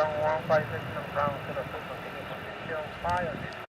156 and Brown 02, continue position 5.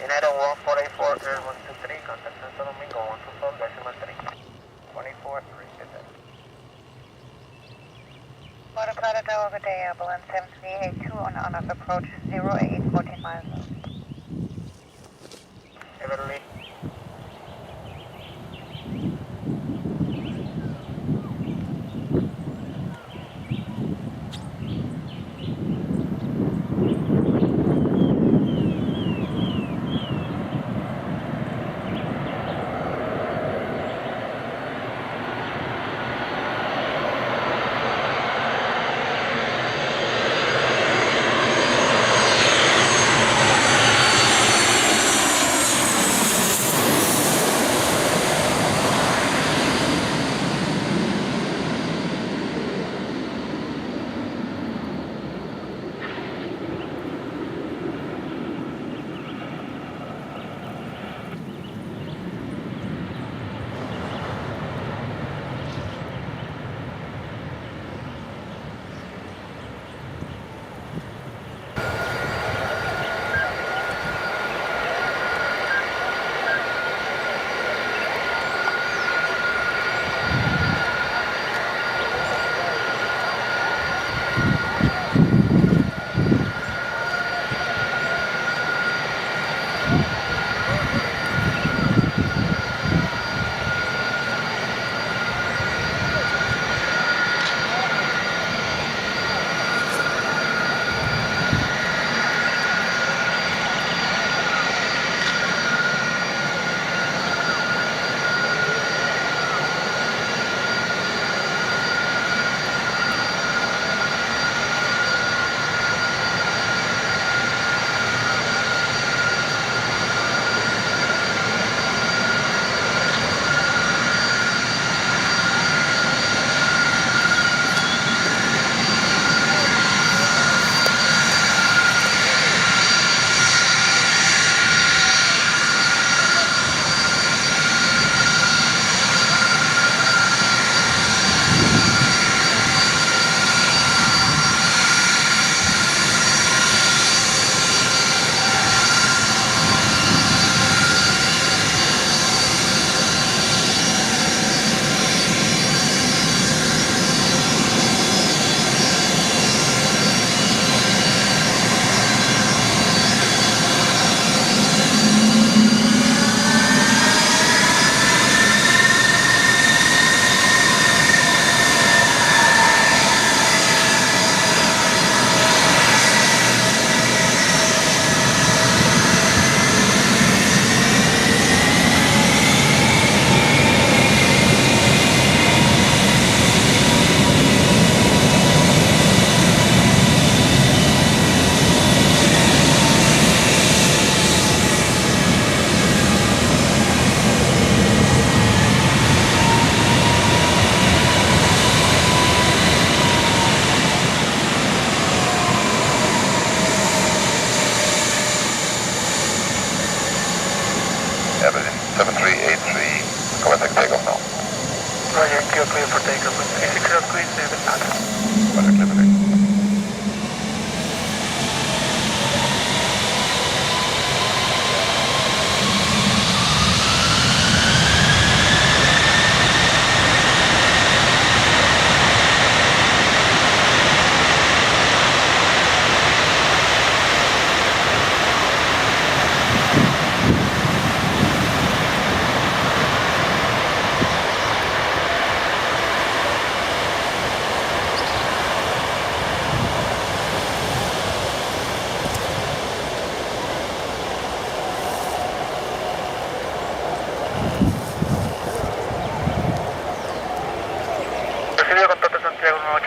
United 1484, Air 123, contact Santo Domingo 124.3. 24-3, good day. Water Plata Tower, good day, ambulance 7382 on us approach 08, 14 miles out. Everly.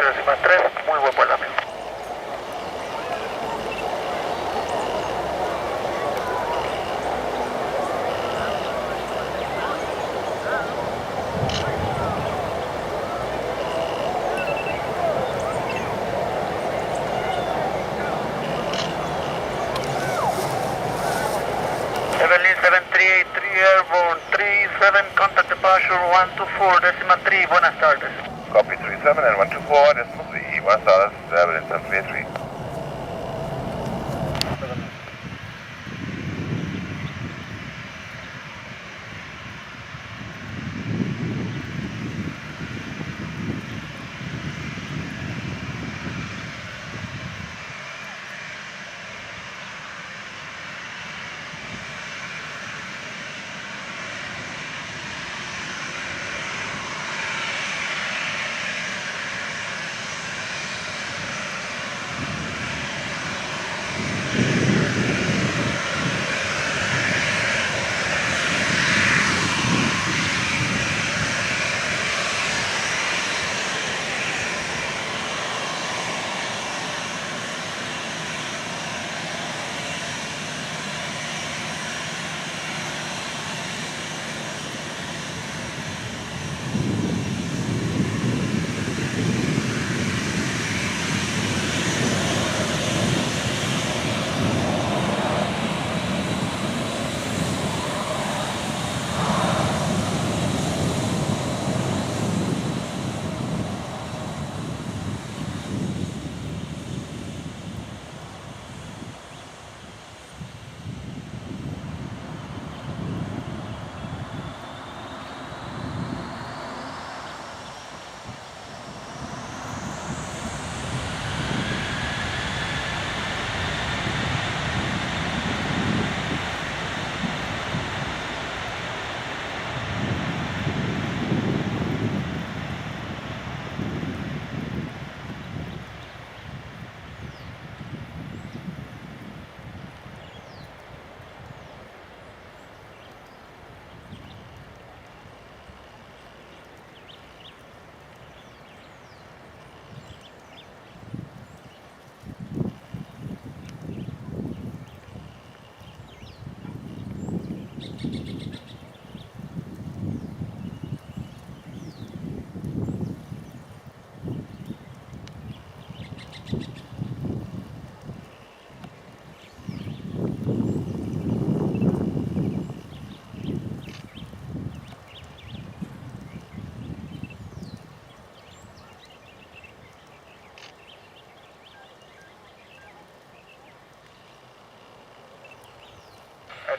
décima 3, muy buen vuelo, amigo. Evelyn 7383 Airborne 37, contact departure 124, décima 3, buenas tardes. Copy 37 and 124, decimal 3. Buenas tardes, Evelyn 7383.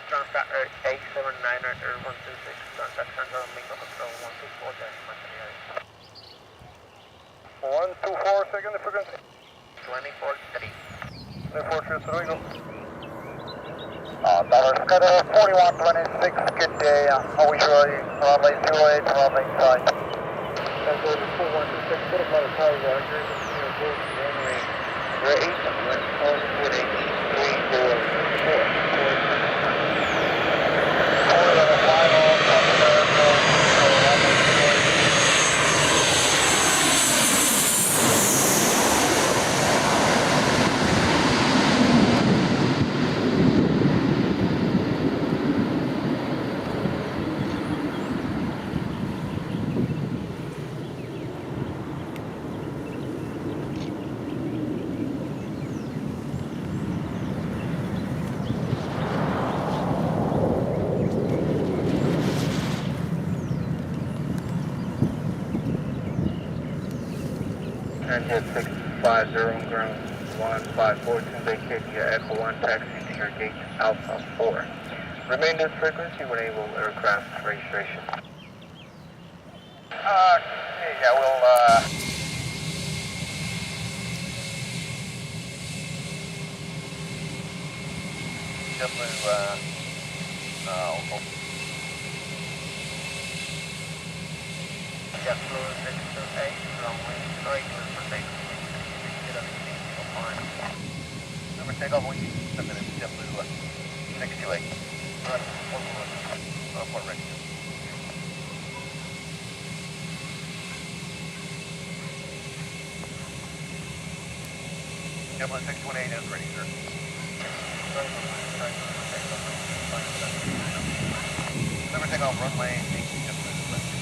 Transat 879 Air 126, contact Santo Domingo Control 124, décima 124, second the frequency. 24-3. 24, Santo Domingo. Scudder 4126, good day. Always ready, runway 08, runway side. Santo 4126, put a lot of power roger, runway 8, wind 344. Transjet 650 on ground 1542, vacate via Echo 1, taxi to your gate Alpha 4. Remain this frequency when able aircraft registration. Yeah, we'll, JetBlue Victor 8, runway straight for safety. Number takeoff, we need 10 minutes, JetBlue 628. Run, Port ready. JetBlue 618 is ready, sir. Never take off runway 18, JetBlue is ready.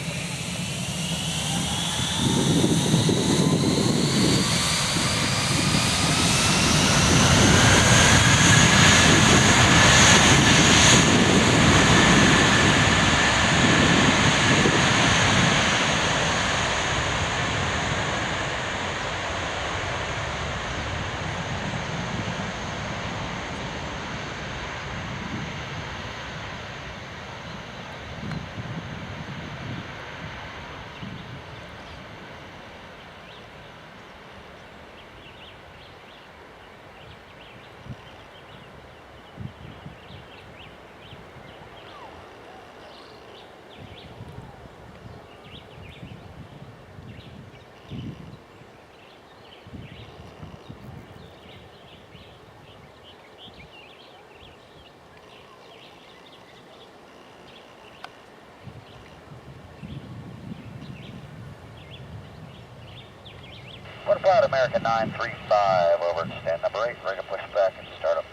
What about American 935 over at stand number 8, ready to push back and start up.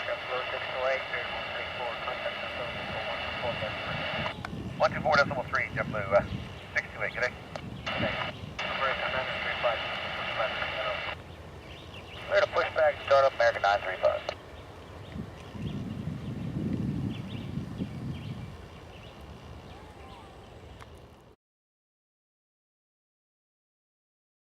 JetBlue 628, cleared 134, contact us on 124.3, JetBlue 628, good day. American 935, push back, Clear to push back and start up American 935.